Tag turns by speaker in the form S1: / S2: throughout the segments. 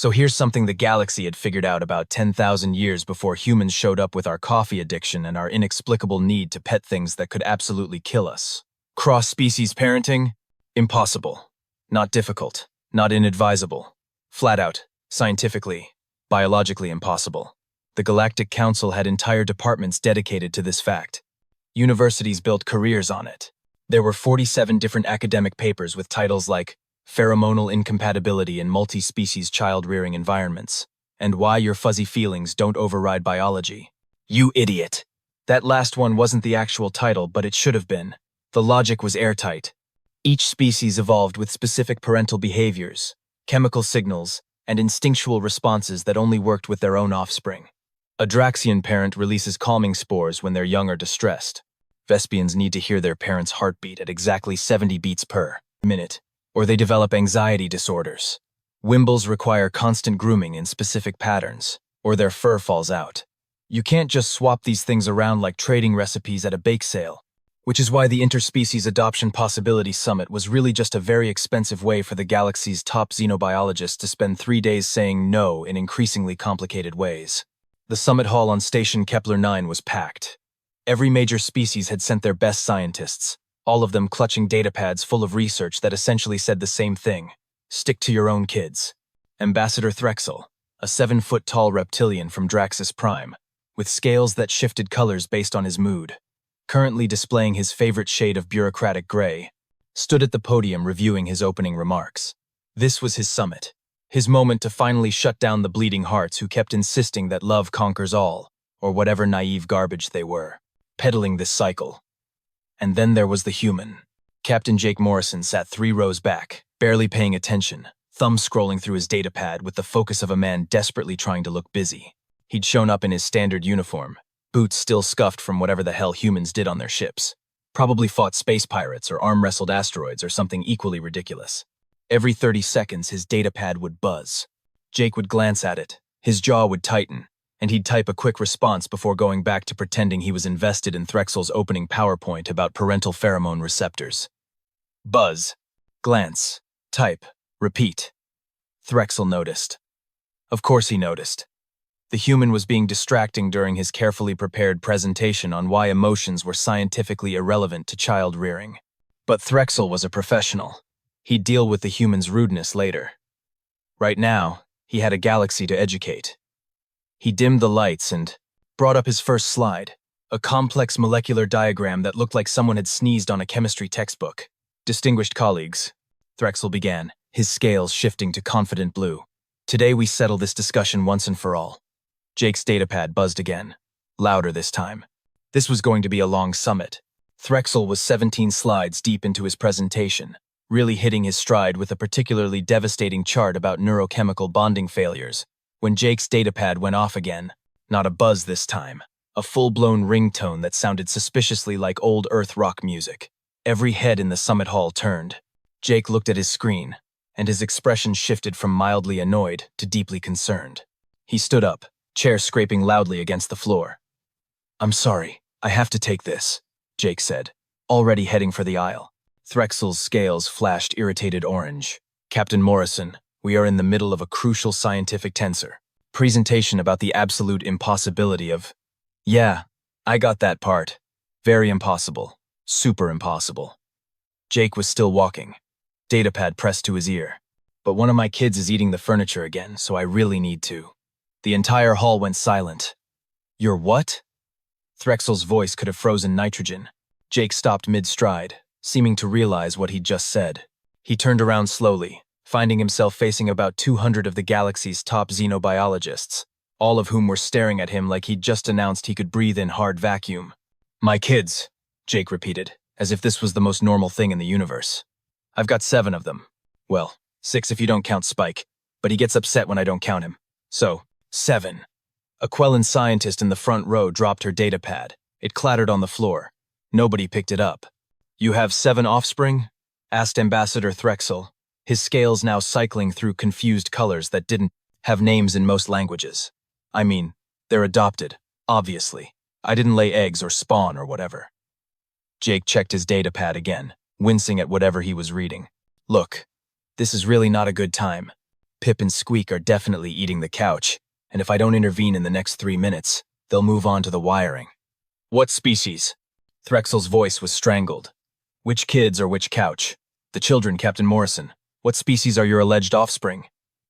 S1: So here's something the galaxy had figured out about 10,000 years before humans showed up with our coffee addiction and our inexplicable need to pet things that could absolutely kill us. Cross-species parenting? Impossible. Not difficult. Not inadvisable. Flat out, scientifically, biologically impossible. The Galactic Council had entire departments dedicated to this fact. Universities built careers on it. There were 47 different academic papers with titles like Pheromonal Incompatibility in Multi-Species Child-Rearing Environments, and Why Your Fuzzy Feelings Don't Override Biology. You idiot! That last one wasn't the actual title, but it should have been. The logic was airtight. Each species evolved with specific parental behaviors, chemical signals, and instinctual responses that only worked with their own offspring. A Draxian parent releases calming spores when their young are distressed. Vespians need to hear their parent's heartbeat at exactly 70 beats per minute, or they develop anxiety disorders. Wimbles require constant grooming in specific patterns, or their fur falls out. You can't just swap these things around like trading recipes at a bake sale, which is why the Interspecies Adoption Possibility Summit was really just a very expensive way for the galaxy's top xenobiologists to spend 3 days saying no in increasingly complicated ways. The summit hall on Station Kepler 9 was packed. Every major species had sent their best scientists, all of them clutching datapads full of research that essentially said the same thing: stick to your own kids. Ambassador Threxel, a 7-foot-tall reptilian from Draxis Prime, with scales that shifted colors based on his mood, currently displaying his favorite shade of bureaucratic gray, stood at the podium reviewing his opening remarks. This was his summit, his moment to finally shut down the bleeding hearts who kept insisting that love conquers all, or whatever naive garbage they were, peddling this cycle. And then there was the human. Captain Jake Morrison sat 3 rows back, barely paying attention, thumb scrolling through his datapad with the focus of a man desperately trying to look busy. He'd shown up in his standard uniform, boots still scuffed from whatever the hell humans did on their ships. Probably fought space pirates or arm-wrestled asteroids or something equally ridiculous. Every 30 seconds, his datapad would buzz. Jake would glance at it, his jaw would tighten, and he'd type a quick response before going back to pretending he was invested in Threxel's opening PowerPoint about parental pheromone receptors. Buzz. Glance. Type. Repeat. Threxel noticed. Of course he noticed. The human was being distracting during his carefully prepared presentation on why emotions were scientifically irrelevant to child rearing. But Threxel was a professional. He'd deal with the human's rudeness later. Right now, he had a galaxy to educate. He dimmed the lights and brought up his first slide, a complex molecular diagram that looked like someone had sneezed on a chemistry textbook. Distinguished colleagues, Threxel began, his scales shifting to confident blue. Today we settle this discussion once and for all. Jake's datapad buzzed again, louder this time. This was going to be a long summit. Threxel was 17 slides deep into his presentation, really hitting his stride with a particularly devastating chart about neurochemical bonding failures, when Jake's datapad went off again. Not a buzz this time, a full-blown ringtone that sounded suspiciously like old Earth rock music. Every head in the summit hall turned. Jake looked at his screen, and his expression shifted from mildly annoyed to deeply concerned. He stood up, chair scraping loudly against the floor. "I'm sorry, I have to take this," Jake said, already heading for the aisle. Threxel's scales flashed irritated orange. "Captain Morrison, we are in the middle of a crucial scientific tensor. Presentation about the absolute impossibility of..." "Yeah, I got that part. Very impossible. Super impossible." Jake was still walking, datapad pressed to his ear. "But one of my kids is eating the furniture again, so I really need to." The entire hall went silent. "You're what?" Threxel's voice could have frozen nitrogen. Jake stopped mid-stride, seeming to realize what he'd just said. He turned around slowly, finding himself facing about 200 of the galaxy's top xenobiologists, all of whom were staring at him like he'd just announced he could breathe in hard vacuum. "My kids," Jake repeated, as if this was the most normal thing in the universe. "I've got 7 of them. Well, 6 if you don't count Spike, but he gets upset when I don't count him. So, 7. A Quellan scientist in the front row dropped her datapad. It clattered on the floor. Nobody picked it up. "You have 7 offspring?" asked Ambassador Threxel, his scales now cycling through confused colors that didn't have names in most languages. "I mean, they're adopted, obviously. I didn't lay eggs or spawn or whatever." Jake checked his datapad again, wincing at whatever he was reading. "Look, this is really not a good time. Pip and Squeak are definitely eating the couch, and if I don't intervene in the next 3 minutes, they'll move on to the wiring. What species? Threxel's voice was strangled. Which kids or which couch? The children, Captain Morrison. What species are your alleged offspring?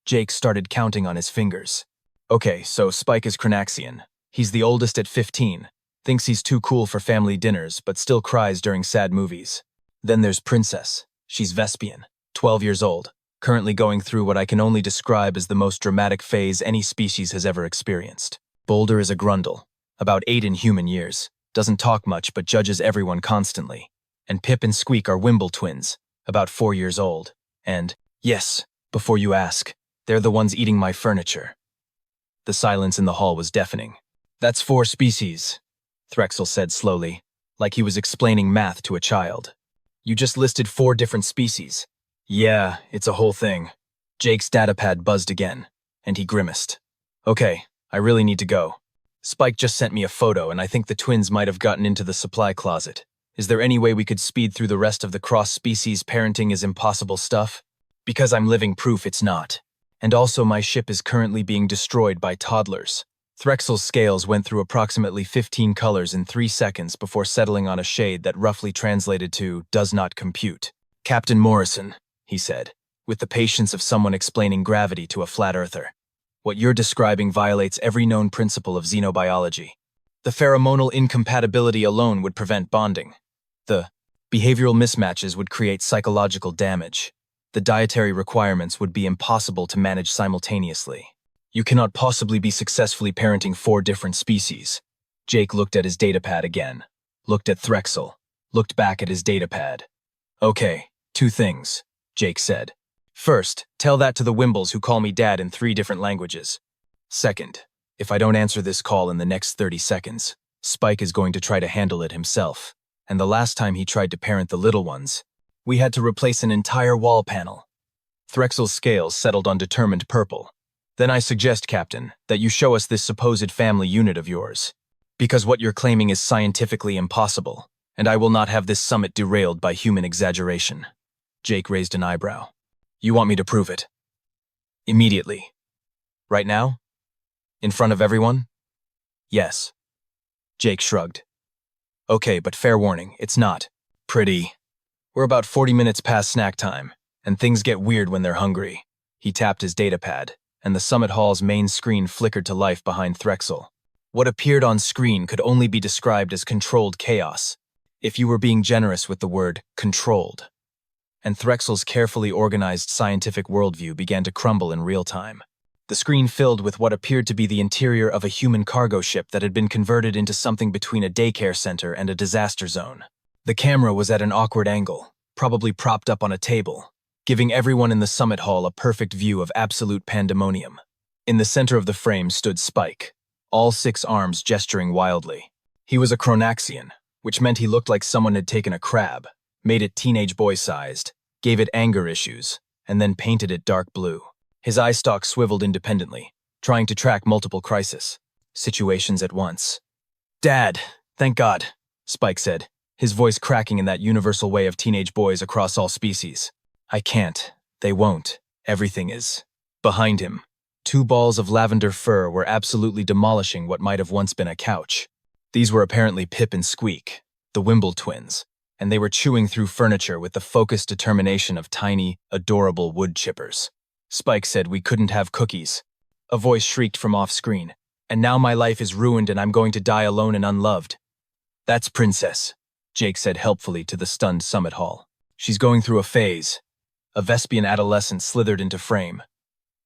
S1: Jake started counting on his fingers. Okay, so Spike is Cronaxian. He's the oldest at 15. Thinks he's too cool for family dinners, but still cries during sad movies. Then there's Princess. She's Vespian, 12 years old, currently going through what I can only describe as the most dramatic phase any species has ever experienced. Boulder is a grundle, about 8 in human years, doesn't talk much but judges everyone constantly. And Pip and Squeak are Wimble twins, about 4 years old. And, yes, before you ask, they're the ones eating my furniture. The silence in the hall was deafening. That's 4 species, Threxel said slowly, like he was explaining math to a child. You just listed 4 different species. Yeah, it's a whole thing. Jake's datapad buzzed again, and he grimaced. Okay, I really need to go. Spike just sent me a photo, and I think the twins might have gotten into the supply closet. Is there any way we could speed through the rest of the cross-species parenting is impossible stuff? Because I'm living proof it's not. And also my ship is currently being destroyed by toddlers. Threxel's scales went through approximately 15 colors in 3 seconds before settling on a shade that roughly translated to does not compute. Captain Morrison, he said, with the patience of someone explaining gravity to a flat earther. What you're describing violates every known principle of xenobiology. The pheromonal incompatibility alone would prevent bonding. The behavioral mismatches would create psychological damage. The dietary requirements would be impossible to manage simultaneously. You cannot possibly be successfully parenting 4 different species. Jake looked at his datapad again, looked at Threxel, looked back at his datapad. Okay, 2 things, Jake said. First, tell that to the Wimbles who call me Dad in 3 different languages. Second, if I don't answer this call in the next 30 seconds, Spike is going to try to handle it himself. And the last time he tried to parent the little ones, we had to replace an entire wall panel. Threxel's scales settled on determined purple. Then I suggest, Captain, that you show us this supposed family unit of yours. Because what you're claiming is scientifically impossible, and I will not have this summit derailed by human exaggeration. Jake raised an eyebrow. You want me to prove it? Immediately. Right now? In front of everyone? Yes. Jake shrugged. Okay, but fair warning, it's not pretty. We're about 40 minutes past snack time, and things get weird when they're hungry. He tapped his datapad, and the Summit Hall's main screen flickered to life behind Threxel. What appeared on screen could only be described as controlled chaos, if you were being generous with the word controlled. And Threxel's carefully organized scientific worldview began to crumble in real time. The screen filled with what appeared to be the interior of a human cargo ship that had been converted into something between a daycare center and a disaster zone. The camera was at an awkward angle, probably propped up on a table, giving everyone in the Summit Hall a perfect view of absolute pandemonium. In the center of the frame stood Spike, all 6 arms gesturing wildly. He was a Cronaxian, which meant he looked like someone had taken a crab, made it teenage boy-sized, gave it anger issues, and then painted it dark blue. His eye stalk swiveled independently, trying to track multiple situations at once. Dad, thank God, Spike said, his voice cracking in that universal way of teenage boys across all species. I can't. They won't. Everything is. Behind him, 2 balls of lavender fur were absolutely demolishing what might have once been a couch. These were apparently Pip and Squeak, the Wimble twins, and they were chewing through furniture with the focused determination of tiny, adorable wood chippers. Spike said we couldn't have cookies. A voice shrieked from off-screen, and now my life is ruined and I'm going to die alone and unloved. That's Princess, Jake said helpfully to the stunned Summit Hall. She's going through a phase. A Vespian adolescent slithered into frame.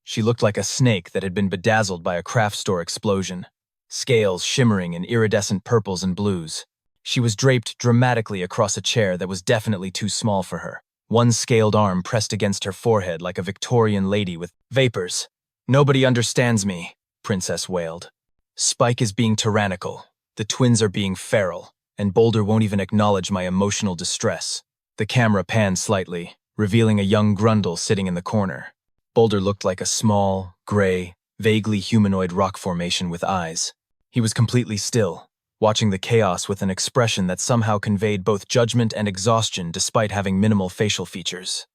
S1: She looked like a snake that had been bedazzled by a craft store explosion, scales shimmering in iridescent purples and blues. She was draped dramatically across a chair that was definitely too small for her. One scaled arm pressed against her forehead like a Victorian lady with vapors. Nobody understands me, Princess wailed. Spike is being tyrannical, the twins are being feral, and Boulder won't even acknowledge my emotional distress. The camera panned slightly, revealing a young grundle sitting in the corner. Boulder looked like a small, gray, vaguely humanoid rock formation with eyes. He was completely still, watching the chaos with an expression that somehow conveyed both judgment and exhaustion despite having minimal facial features.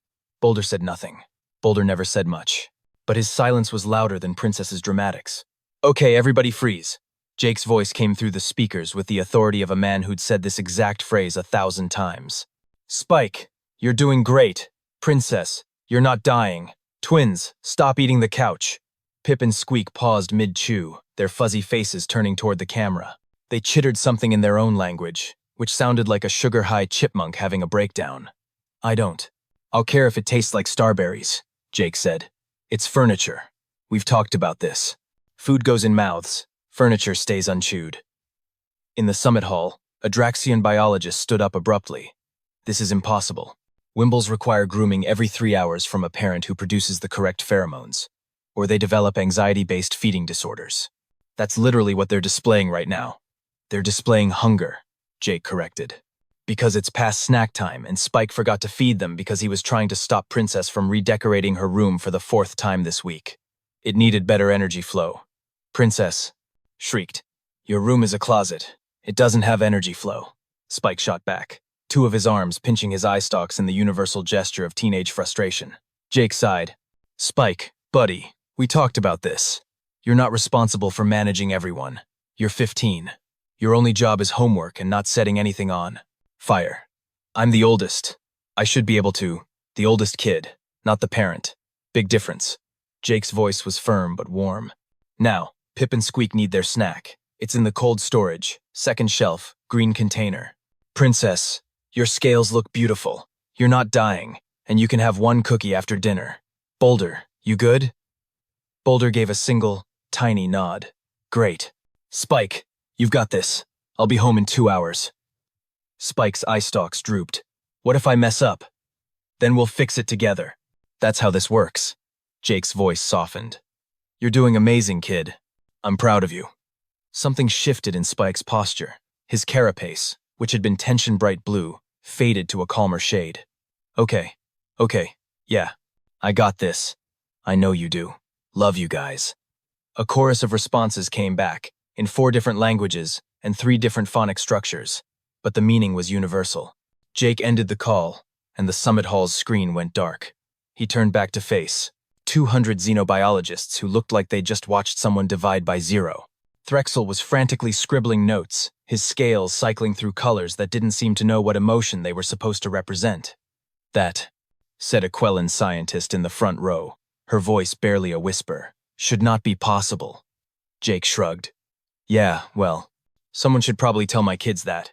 S1: Boulder said nothing. Boulder never said much. but his silence was louder than Princess's dramatics. Okay, everybody freeze. Jake's voice came through the speakers with the authority of a man who'd said this exact phrase 1,000 times. Spike, you're doing great. Princess, you're not dying. Twins, stop eating the couch. Pip and Squeak paused mid-chew, their fuzzy faces turning toward the camera. They chittered something in their own language, which sounded like a sugar-high chipmunk having a breakdown. I'll care if it tastes like starberries, Jake said. It's furniture. We've talked about this. Food goes in mouths, furniture stays unchewed. In the summit hall, a Draxian biologist stood up abruptly. This is impossible. Wimbles require grooming every 3 hours from a parent who produces the correct pheromones, or they develop anxiety-based feeding disorders. That's literally what they're displaying right now. They're displaying hunger, Jake corrected. Because it's past snack time and Spike forgot to feed them because he was trying to stop Princess from redecorating her room for the 4th time this week. It needed better energy flow. Princess shrieked. Your room is a closet. It doesn't have energy flow. Spike shot back, 2 of his arms pinching his eye stalks in the universal gesture of teenage frustration. Jake sighed. Spike, buddy, we talked about this. You're not responsible for managing everyone. You're 15. Your only job is homework and not setting anything on fire. I'm the oldest. I should be able to. The oldest kid, not the parent. Big difference. Jake's voice was firm but warm. Now, Pip and Squeak need their snack. It's in the cold storage, 2nd shelf, green container. Princess, your scales look beautiful. You're not dying, and you can have 1 cookie after dinner. Boulder, you good? Boulder gave a single, tiny nod. Great. Spike, you've got this. I'll be home in 2 hours. Spike's eye stalks drooped. What if I mess up? Then we'll fix it together. That's how this works. Jake's voice softened. You're doing amazing, kid. I'm proud of you. Something shifted in Spike's posture. His carapace, which had been tension bright blue, faded to a calmer shade. Okay, yeah, I got this. I know you do. Love you guys. A chorus of responses came back, in 4 different languages and 3 different phonic structures, but the meaning was universal. Jake ended the call, and the summit hall's screen went dark. He turned back to face 200 xenobiologists who looked like they'd just watched someone divide by 0. Threxel was frantically scribbling notes, his scales cycling through colors that didn't seem to know what emotion they were supposed to represent. That, said a Quellan scientist in the front row, her voice barely a whisper, should not be possible. Jake shrugged. Yeah, well, someone should probably tell my kids that.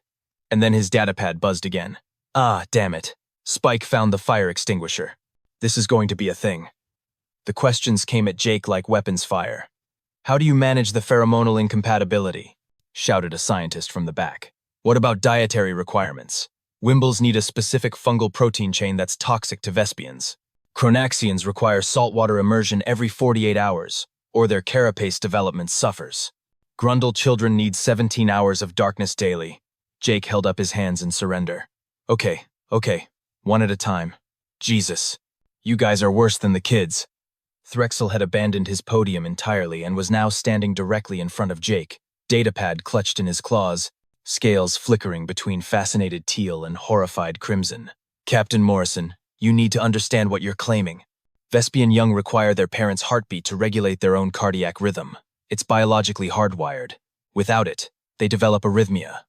S1: And then his datapad buzzed again. Ah, damn it. Spike found the fire extinguisher. This is going to be a thing. The questions came at Jake like weapons fire. How do you manage the pheromonal incompatibility? Shouted a scientist from the back. What about dietary requirements? Wimbles need a specific fungal protein chain that's toxic to Vespians. Chronaxians require saltwater immersion every 48 hours, or their carapace development suffers. Grundle children need 17 hours of darkness daily. Jake held up his hands in surrender. Okay, 1 at a time. Jesus, you guys are worse than the kids. Threxel had abandoned his podium entirely and was now standing directly in front of Jake, datapad clutched in his claws, scales flickering between fascinated teal and horrified crimson. Captain Morrison, you need to understand what you're claiming. Vespian young require their parents' heartbeat to regulate their own cardiac rhythm. It's biologically hardwired. Without it, they develop arrhythmia.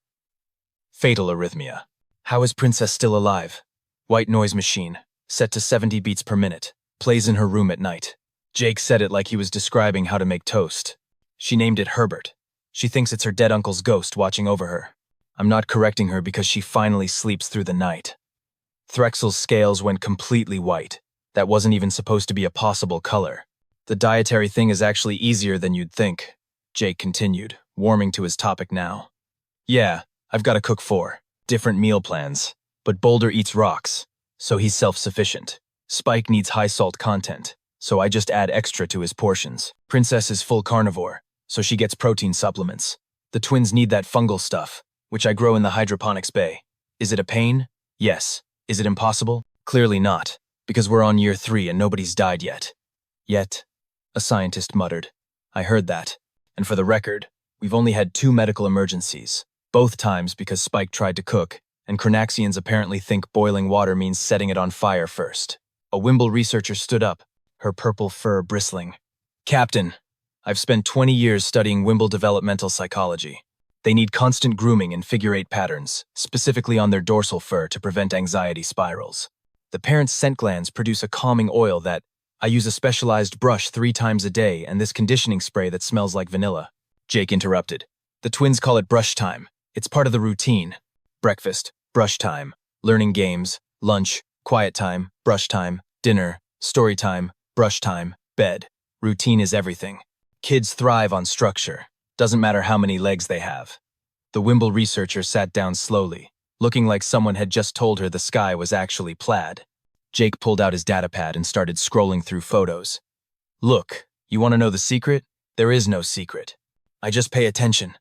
S1: Fatal arrhythmia. How is Princess still alive? White noise machine, set to 70 beats per minute, plays in her room at night. Jake said it like he was describing how to make toast. She named it Herbert. She thinks it's her dead uncle's ghost watching over her. I'm not correcting her because she finally sleeps through the night. Threxel's scales went completely white. That wasn't even supposed to be a possible color. The dietary thing is actually easier than you'd think, Jake continued, warming to his topic now. Yeah, I've got to cook 4 different meal plans, but Boulder eats rocks, so he's self-sufficient. Spike needs high salt content, so I just add extra to his portions. Princess is full carnivore, so she gets protein supplements. The twins need that fungal stuff, which I grow in the hydroponics bay. Is it a pain? Yes. Is it impossible? Clearly not, because we're on year 3 and nobody's died yet. Yet, a scientist muttered. I heard that. And for the record, we've only had 2 medical emergencies, both times because Spike tried to cook, and Chronaxians apparently think boiling water means setting it on fire first. A Wimble researcher stood up. her purple fur bristling. Captain, I've spent 20 years studying Wimble developmental psychology. They need constant grooming and figure-8 patterns, specifically on their dorsal fur to prevent anxiety spirals. The parents' scent glands produce a calming oil that I use a specialized brush 3 times a day and this conditioning spray that smells like vanilla. Jake interrupted. The twins call it brush time. It's part of the routine. Breakfast, brush time. Learning games, lunch, quiet time, brush time, dinner, story time, brush time, bed. Routine is everything. Kids thrive on structure. Doesn't matter how many legs they have. The Wimble researcher sat down slowly, looking like someone had just told her the sky was actually plaid. Jake pulled out his datapad and started scrolling through photos. Look, you want to know the secret? There is no secret. I just pay attention.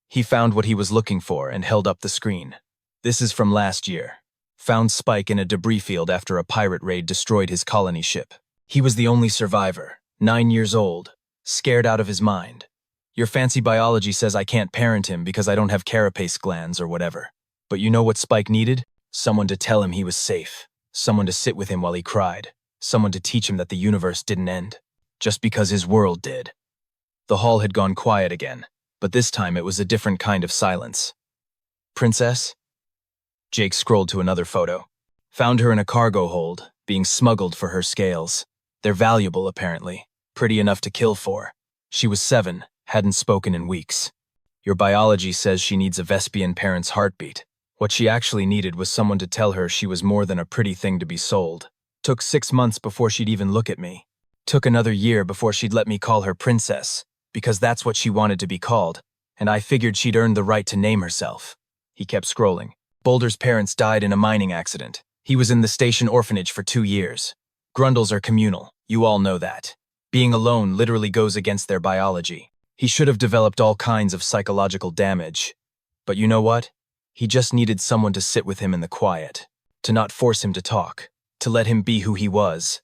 S1: He found what he was looking for and held up the screen. This is from last year. Found Spike in a debris field after a pirate raid destroyed his colony ship. He was the only survivor, 9 years old, scared out of his mind. Your fancy biology says I can't parent him because I don't have carapace glands or whatever. But you know what Spike needed? Someone to tell him he was safe. Someone to sit with him while he cried. Someone to teach him that the universe didn't end. Just because his world did. The hall had gone quiet again, but this time it was a different kind of silence. Princess? Jake scrolled to another photo. Found her in a cargo hold, being smuggled for her scales. They're valuable, apparently. Pretty enough to kill for. She was 7, hadn't spoken in weeks. Your biology says she needs a Vespian parent's heartbeat. What she actually needed was someone to tell her she was more than a pretty thing to be sold. Took 6 months before she'd even look at me. Took another year before she'd let me call her princess, because that's what she wanted to be called, and I figured she'd earned the right to name herself. He kept scrolling. Boulder's parents died in a mining accident. He was in the station orphanage for 2 years. Grundles are communal, you all know that. Being alone literally goes against their biology. He should have developed all kinds of psychological damage. But you know what? He just needed someone to sit with him in the quiet, to not force him to talk, to let him be who he was.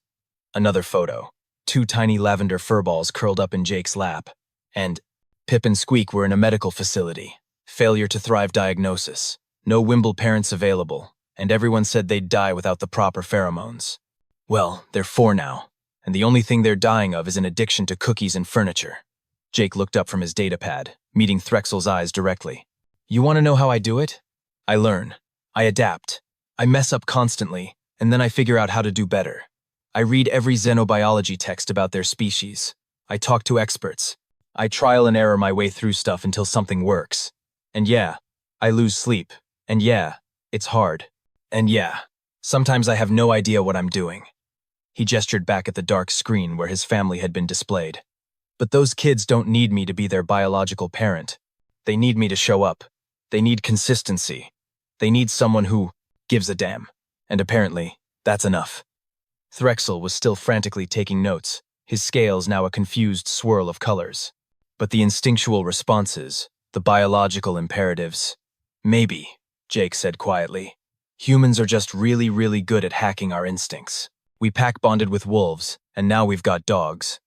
S1: Another photo. 2 tiny lavender furballs curled up in Jake's lap. And Pip and Squeak were in a medical facility. Failure to thrive diagnosis. No Wimble parents available, and everyone said they'd die without the proper pheromones. Well, they're 4 now, and the only thing they're dying of is an addiction to cookies and furniture. Jake looked up from his datapad, meeting Threxel's eyes directly. You want to know how I do it? I learn. I adapt. I mess up constantly, and then I figure out how to do better. I read every xenobiology text about their species. I talk to experts. I trial and error my way through stuff until something works. And yeah, I lose sleep. And yeah, it's hard. And yeah, sometimes I have no idea what I'm doing. He gestured back at the dark screen where his family had been displayed. But those kids don't need me to be their biological parent. They need me to show up. They need consistency. They need someone who gives a damn. And apparently, that's enough. Threxel was still frantically taking notes, his scales now a confused swirl of colors. But the instinctual responses, the biological imperatives. Maybe, Jake said quietly. Humans are just really, really good at hacking our instincts. We pack-bonded with wolves, and now we've got dogs.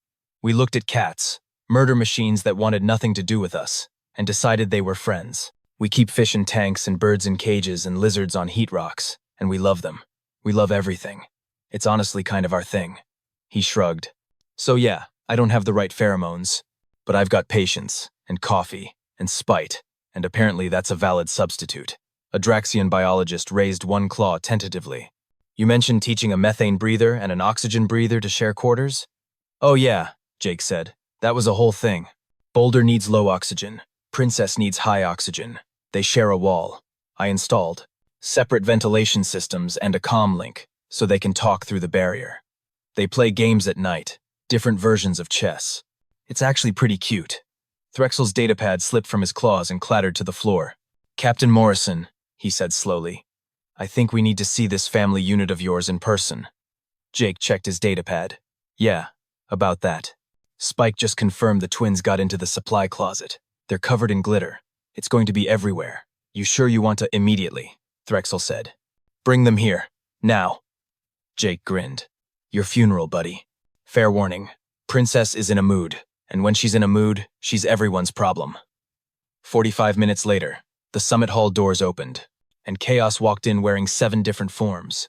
S1: We looked at cats, murder machines that wanted nothing to do with us, and decided they were friends. We keep fish in tanks and birds in cages and lizards on heat rocks, and we love them. We love everything. It's honestly kind of our thing. He shrugged. So yeah, I don't have the right pheromones, but I've got patience, and coffee, and spite, and apparently that's a valid substitute. A Draxian biologist raised one claw tentatively. You mentioned teaching a methane breather and an oxygen breather to share quarters? Oh yeah, Jake said. That was a whole thing. Boulder needs low oxygen. Princess needs high oxygen. They share a wall. I installed separate ventilation systems and a comm link so they can talk through the barrier. They play games at night, different versions of chess. It's actually pretty cute. Threxel's datapad slipped from his claws and clattered to the floor. Captain Morrison, he said slowly, I think we need to see this family unit of yours in person. Jake checked his datapad. Yeah, about that. Spike just confirmed the twins got into the supply closet. They're covered in glitter. It's going to be everywhere. You sure you want to immediately? Threxel said. Bring them here. Now. Jake grinned. Your funeral, buddy. Fair warning. Princess is in a mood, and when she's in a mood, she's everyone's problem. 45 minutes later, the summit hall doors opened, and Chaos walked in wearing 7 different forms.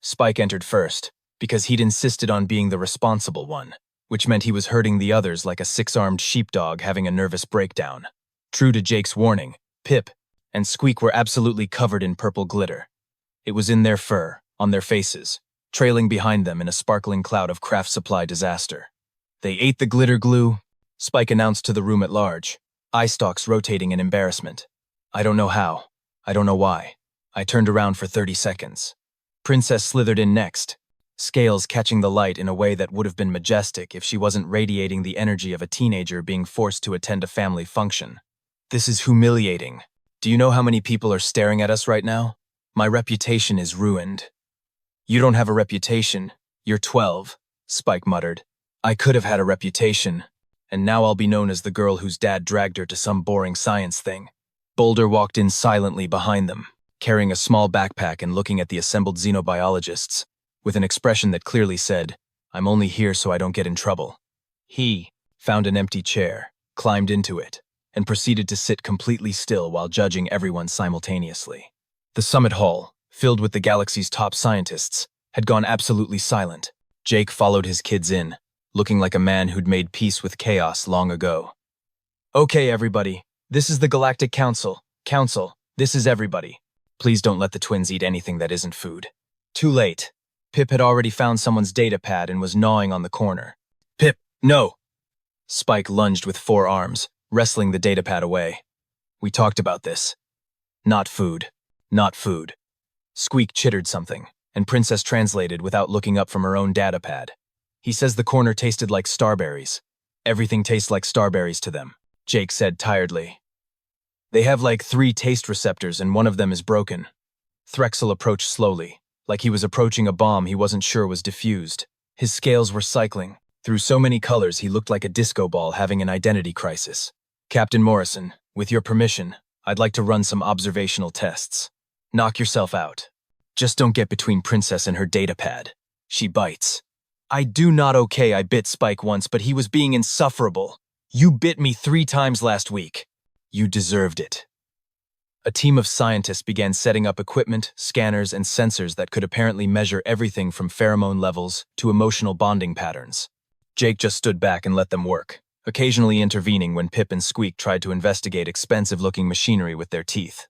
S1: Spike entered first, because he'd insisted on being the responsible one, which meant he was hurting the others like a six-armed sheepdog having a nervous breakdown. True to Jake's warning, Pip and Squeak were absolutely covered in purple glitter. It was in their fur, on their faces, trailing behind them in a sparkling cloud of craft supply disaster. They ate the glitter glue, Spike announced to the room at large, eye stalks rotating in embarrassment. I don't know how. I don't know why. I turned around for 30 seconds. Princess slithered in next, scales catching the light in a way that would have been majestic if she wasn't radiating the energy of a teenager being forced to attend a family function. This is humiliating. Do you know how many people are staring at us right now? My reputation is ruined. You don't have a reputation. You're 12, Spike muttered. I could have had a reputation, and now I'll be known as the girl whose dad dragged her to some boring science thing. Boulder walked in silently behind them, carrying a small backpack and looking at the assembled xenobiologists, with an expression that clearly said, I'm only here so I don't get in trouble. He found an empty chair, climbed into it, and proceeded to sit completely still while judging everyone simultaneously. The summit hall, filled with the galaxy's top scientists, had gone absolutely silent. Jake followed his kids in, looking like a man who'd made peace with chaos long ago. Okay, everybody, this is the Galactic Council. Council, this is everybody. Please don't let the twins eat anything that isn't food. Too late. Pip had already found someone's data pad and was gnawing on the corner. Pip, no! Spike lunged with 4 arms, wrestling the datapad away. We talked about this. Not food. Not food. Squeak chittered something, and Princess translated without looking up from her own datapad. He says the corner tasted like starberries. Everything tastes like starberries to them, Jake said tiredly. They have like 3 taste receptors and one of them is broken. Threxel approached slowly, like he was approaching a bomb he wasn't sure was diffused. His scales were cycling. Through so many colors he looked like a disco ball having an identity crisis. Captain Morrison, with your permission, I'd like to run some observational tests. Knock yourself out. Just don't get between Princess and her datapad. She bites. I do not okay I bit Spike once, but he was being insufferable. You bit me 3 times last week. You deserved it. A team of scientists began setting up equipment, scanners, and sensors that could apparently measure everything from pheromone levels to emotional bonding patterns. Jake just stood back and let them work, occasionally intervening when Pip and Squeak tried to investigate expensive-looking machinery with their teeth.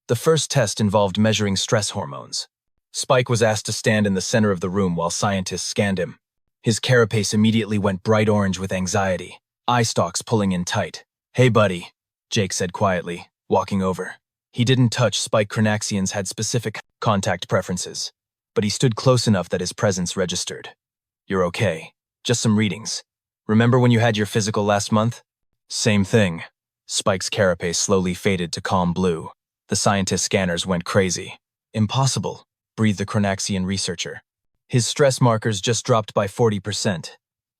S1: The first test involved measuring stress hormones. Spike was asked to stand in the center of the room while scientists scanned him. His carapace immediately went bright orange with anxiety, eye stalks pulling in tight. Hey buddy, Jake said quietly, walking over. He didn't touch Spike. Chronaxians had specific contact preferences, but he stood close enough that his presence registered. You're okay. Just some readings. Remember when you had your physical last month? Same thing. Spike's carapace slowly faded to calm blue. The scientist's scanners went crazy. Impossible, breathed the Chronaxian researcher. His stress markers just dropped by 40%.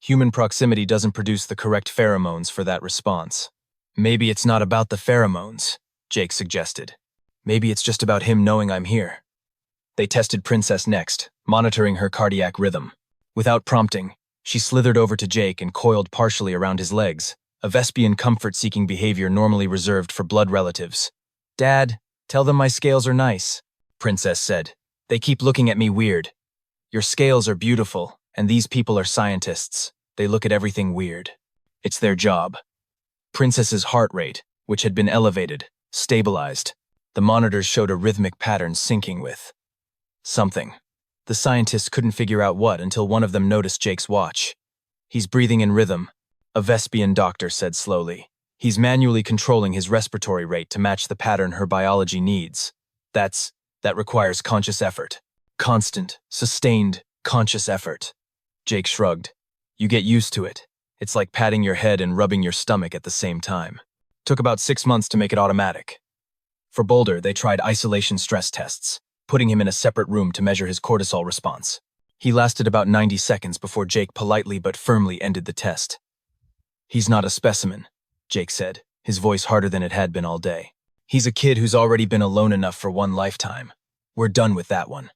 S1: Human proximity doesn't produce the correct pheromones for that response. Maybe it's not about the pheromones, Jake suggested. Maybe it's just about him knowing I'm here. They tested Princess next, monitoring her cardiac rhythm. Without prompting, she slithered over to Jake and coiled partially around his legs, a Vespian comfort-seeking behavior normally reserved for blood relatives. Dad, tell them my scales are nice, Princess said. They keep looking at me weird. Your scales are beautiful, and these people are scientists. They look at everything weird. It's their job. Princess's heart rate, which had been elevated, stabilized. The monitors showed a rhythmic pattern syncing with something. The scientists couldn't figure out what until one of them noticed Jake's watch. He's breathing in rhythm, a Vespian doctor said slowly. He's manually controlling his respiratory rate to match the pattern her biology needs. That requires conscious effort. Constant, sustained, conscious effort. Jake shrugged. You get used to it. It's like patting your head and rubbing your stomach at the same time. Took about 6 months to make it automatic. For Boulder, they tried isolation stress tests, putting him in a separate room to measure his cortisol response. He lasted about 90 seconds before Jake politely but firmly ended the test. He's not a specimen, Jake said, his voice harder than it had been all day. He's a kid who's already been alone enough for one lifetime. We're done with that one.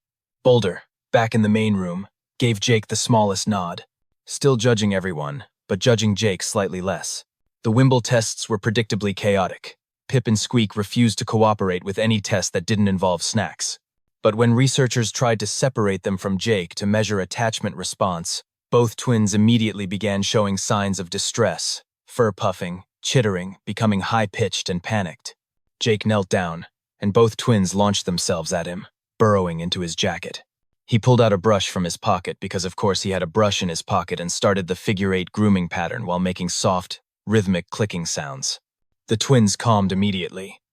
S1: Boulder, back in the main room, gave Jake the smallest nod, still judging everyone, but judging Jake slightly less. The Wimble tests were predictably chaotic. Pip and Squeak refused to cooperate with any test that didn't involve snacks. But when researchers tried to separate them from Jake to measure attachment response, both twins immediately began showing signs of distress, fur puffing, chittering, becoming high-pitched and panicked. Jake knelt down, and both twins launched themselves at him, burrowing into his jacket. He pulled out a brush from his pocket because of course he had a brush in his pocket and started the figure-8 grooming pattern while making soft, rhythmic clicking sounds. The twins calmed immediately.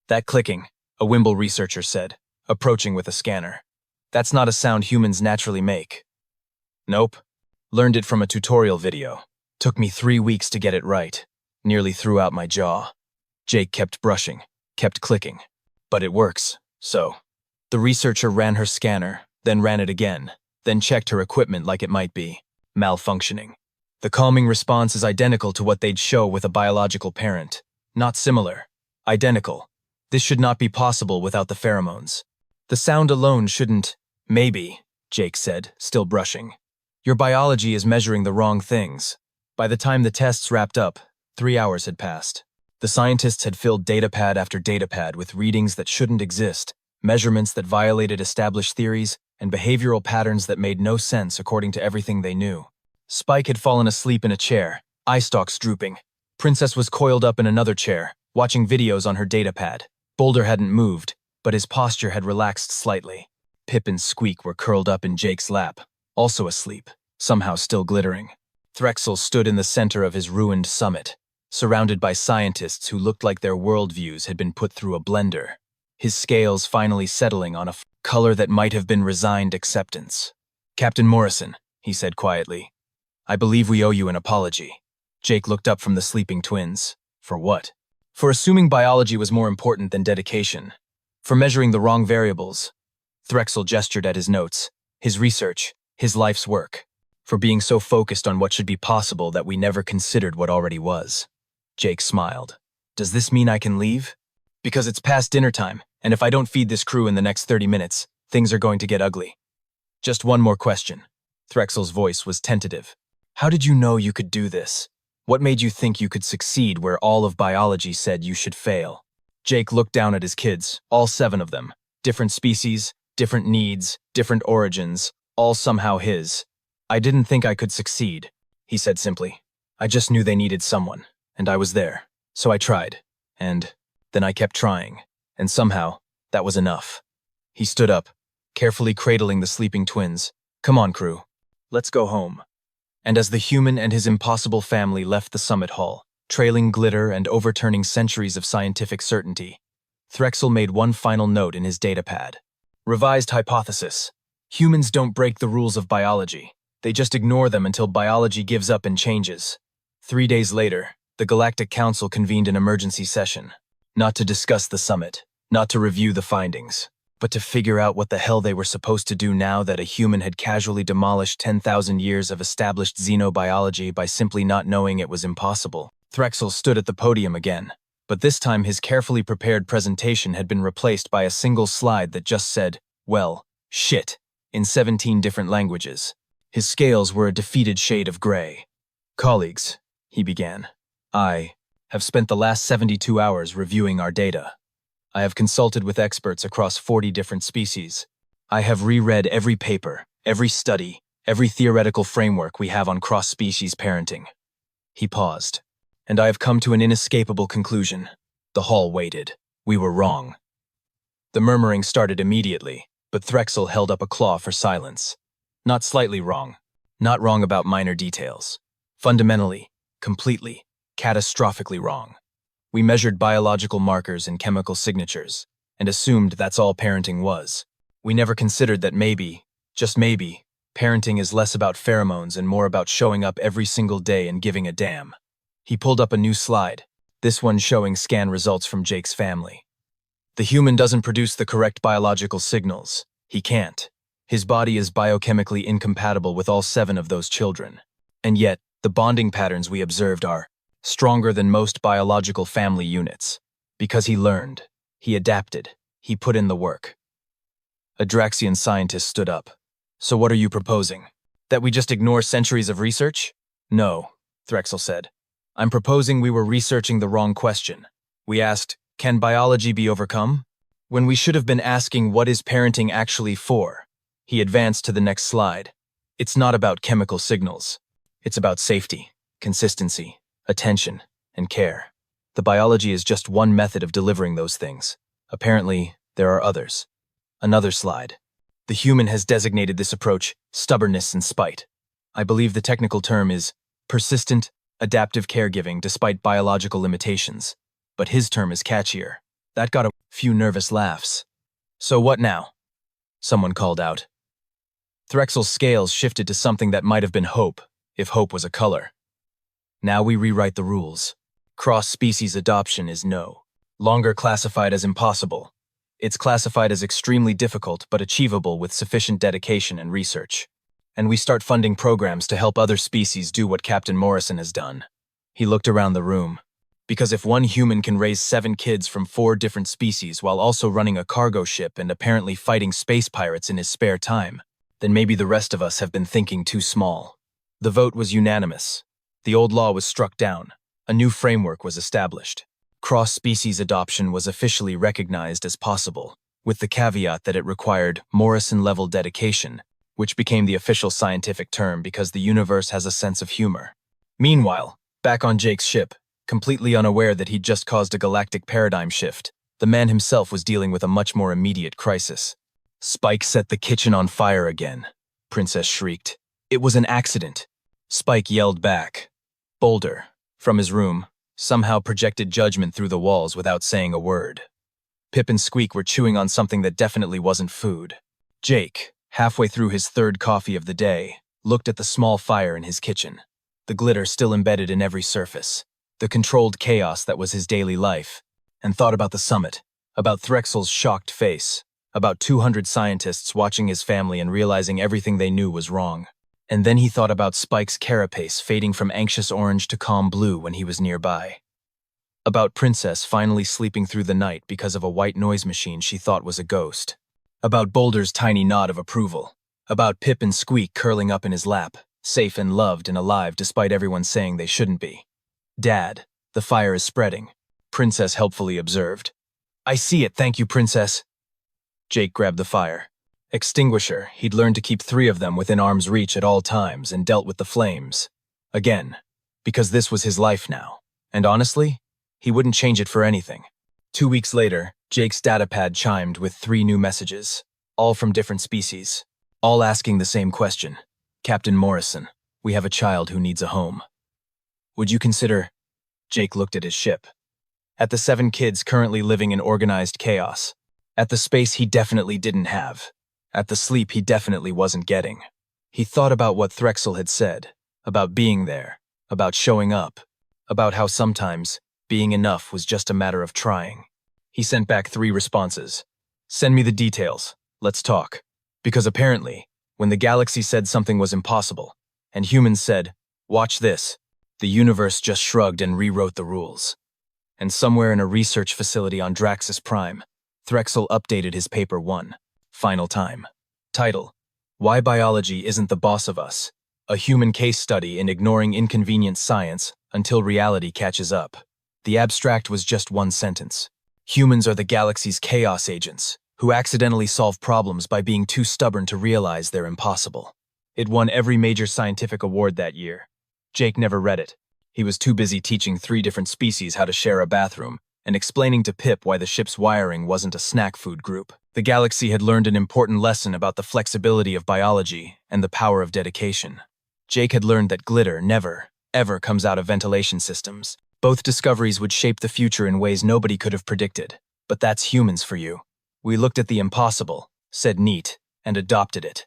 S1: "That clicking," a Wimble researcher said, approaching with a scanner. "That's not a sound humans naturally make." "Nope. Learned it from a tutorial video. Took me 3 weeks to get it right. Nearly threw out my jaw." Jake kept brushing, kept clicking. "But it works, so." The researcher ran her scanner, then ran it again, then checked her equipment like it might be malfunctioning. The calming response is identical to what they'd show with a biological parent. Not similar. Identical. This should not be possible without the pheromones. The sound alone shouldn't. "Maybe," Jake said, still brushing. "Your biology is measuring the wrong things." By the time the tests wrapped up, 3 hours had passed. The scientists had filled datapad after datapad with readings that shouldn't exist, measurements that violated established theories, and behavioral patterns that made no sense according to everything they knew. Spike had fallen asleep in a chair, eye stalks drooping. Princess was coiled up in another chair, watching videos on her datapad. Boulder hadn't moved, but his posture had relaxed slightly. Pip and Squeak were curled up in Jake's lap, also asleep, somehow still glittering. Threxel stood in the center of his ruined summit, surrounded by scientists who looked like their worldviews had been put through a blender, his scales finally settling on a color that might have been resigned acceptance. "Captain Morrison," he said quietly, "I believe we owe you an apology." Jake looked up from the sleeping twins. "For what?" "For assuming biology was more important than dedication. For measuring the wrong variables." Threxel gestured at his notes, his research, his life's work. "For being so focused on what should be possible that we never considered what already was." Jake smiled. "Does this mean I can leave?" "Because it's past dinner time, and if I don't feed this crew in the next 30 minutes, things are going to get ugly." "Just one more question." Threxel's voice was tentative. "How did you know you could do this? What made you think you could succeed where all of biology said you should fail?" Jake looked down at his kids, all 7 of them. Different species, different needs, different origins, all somehow his. "I didn't think I could succeed," he said simply. "I just knew they needed someone, and I was there. So I tried, and then I kept trying, and somehow, that was enough." He stood up, carefully cradling the sleeping twins. "Come on, crew. Let's go home." And as the human and his impossible family left the summit hall, trailing glitter and overturning centuries of scientific certainty, Threxel made one final note in his datapad. Revised hypothesis. Humans don't break the rules of biology. They just ignore them until biology gives up and changes. 3 days later, the Galactic Council convened an emergency session. Not to discuss the summit, not to review the findings, but to figure out what the hell they were supposed to do now that a human had casually demolished 10,000 years of established xenobiology by simply not knowing it was impossible. Threxel stood at the podium again, but this time his carefully prepared presentation had been replaced by a single slide that just said, "Well, shit," in 17 different languages. His scales were a defeated shade of gray. "Colleagues," he began, "I have spent the last 72 hours reviewing our data. I have consulted with experts across 40 different species. I have reread every paper, every study, every theoretical framework we have on cross-species parenting." He paused. "And I have come to an inescapable conclusion." The hall waited. "We were wrong." The murmuring started immediately, but Threxel held up a claw for silence. "Not slightly wrong. Not wrong about minor details. Fundamentally, completely, catastrophically wrong. We measured biological markers and chemical signatures, and assumed that's all parenting was. We never considered that maybe, just maybe, parenting is less about pheromones and more about showing up every single day and giving a damn." He pulled up a new slide, this one showing scan results from Jake's family. "The human doesn't produce the correct biological signals. He can't. His body is biochemically incompatible with all 7 of those children. And yet, the bonding patterns we observed are stronger than most biological family units. Because he learned, he adapted, he put in the work." A Draxian scientist stood up. "So what are you proposing? That we just ignore centuries of research?" "No," Threxel said. "I'm proposing we were researching the wrong question. We asked, can biology be overcome? When we should have been asking what is parenting actually for, he advanced to the next slide. It's not about chemical signals. It's about safety, consistency, attention, and care. The biology is just one method of delivering those things. Apparently, there are others. Another slide. The human has designated this approach stubbornness and spite. I believe the technical term is persistent, adaptive caregiving despite biological limitations. But his term is catchier. That got a few nervous laughs. So what now? Someone called out. Threxel's scales shifted to something that might have been hope, if hope was a color. Now we rewrite the rules. Cross-species adoption is no longer classified as impossible. It's classified as extremely difficult but achievable with sufficient dedication and research. And we start funding programs to help other species do what Captain Morrison has done. He looked around the room. Because if one human can raise 7 kids from 4 different species while also running a cargo ship and apparently fighting space pirates in his spare time, then maybe the rest of us have been thinking too small. The vote was unanimous. The old law was struck down. A new framework was established. Cross-species adoption was officially recognized as possible, with the caveat that it required Morrison-level dedication, which became the official scientific term because the universe has a sense of humor. Meanwhile, back on Jake's ship, completely unaware that he'd just caused a galactic paradigm shift, the man himself was dealing with a much more immediate crisis. Spike set the kitchen on fire again, Princess shrieked. It was an accident. Spike yelled back. Boulder, from his room, somehow projected judgment through the walls without saying a word. Pip and Squeak were chewing on something that definitely wasn't food. Jake, halfway through his 3rd coffee of the day, looked at the small fire in his kitchen, the glitter still embedded in every surface, the controlled chaos that was his daily life, and thought about the summit, about Threxel's shocked face, about 200 scientists watching his family and realizing everything they knew was wrong. And then he thought about Spike's carapace fading from anxious orange to calm blue when he was nearby. About Princess finally sleeping through the night because of a white noise machine she thought was a ghost. About Boulder's tiny nod of approval. About Pip and Squeak curling up in his lap, safe and loved and alive despite everyone saying they shouldn't be. Dad, the fire is spreading, Princess helpfully observed. I see it, thank you, Princess. Jake grabbed the fire. Extinguisher, he'd learned to keep 3 of them within arm's reach at all times and dealt with the flames. Again, because this was his life now. And honestly, he wouldn't change it for anything. 2 weeks later, Jake's datapad chimed with 3 new messages, all from different species, all asking the same question. Captain Morrison, we have a child who needs a home. Would you consider? Jake looked at his ship. At the 7 kids currently living in organized chaos. At the space he definitely didn't have. At the sleep he definitely wasn't getting. He thought about what Threxel had said, about being there, about showing up, about how sometimes being enough was just a matter of trying. He sent back 3 responses. Send me the details. Let's talk. Because apparently, when the galaxy said something was impossible, and humans said, watch this, the universe just shrugged and rewrote the rules. And somewhere in a research facility on Draxus Prime, Threxel updated his paper one final time. Title: Why Biology Isn't the Boss of Us. A Human Case Study in Ignoring Inconvenient Science Until Reality Catches Up. The abstract was just one sentence. Humans are the galaxy's chaos agents, who accidentally solve problems by being too stubborn to realize they're impossible. It won every major scientific award that year. Jake never read it. He was too busy teaching 3 different species how to share a bathroom and explaining to Pip why the ship's wiring wasn't a snack food group. The galaxy had learned an important lesson about the flexibility of biology and the power of dedication. Jake had learned that glitter never, ever comes out of ventilation systems. Both discoveries would shape the future in ways nobody could have predicted. But that's humans for you. We looked at the impossible, said neat, and adopted it.